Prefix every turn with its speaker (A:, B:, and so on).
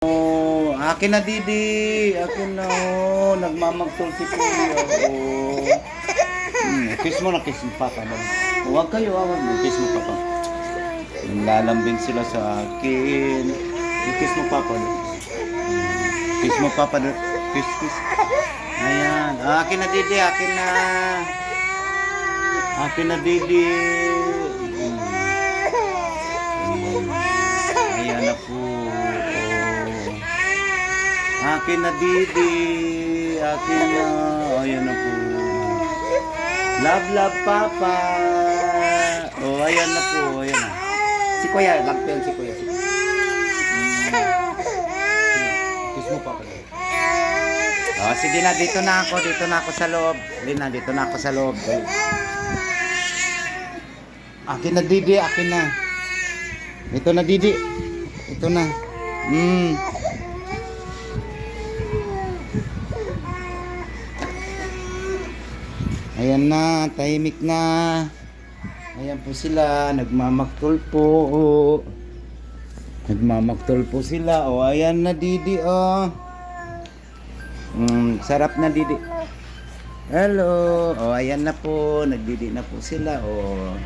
A: Oh, akin na Didi. Akin na oh. Nagmamagtol si Kuya. Oh. Kiss mo na, kiss mo papa. Huwag kayo, huwag mo. Kiss mo papa. Lalambing sila sa akin. Kiss mo papa. Kiss mo papa. Kiss, kiss. Ayan. Akin na Didi, akin na. Akin na Didi. Ayan na po. Akin na Didi. Akin na. Ayan na po. Love, love, Papa. Oh, ayan na po. Ayan na. Si Kuya. Lagpian si Kuya. Kiss mo, Papa. Oh, sige na. Dito na ako. Dito na ako sa loob. Dito na ako sa loob. Akin na, Didi. Akin na. Ito na, Didi. Ito na. Ayan na, tahimik na. Ayan po sila, nagmamaktol po. Nagmamaktol po sila. O, ayan na Didi, oh. Sarap na Didi. Hello. O, ayan na po, nagdidi na po sila, oh.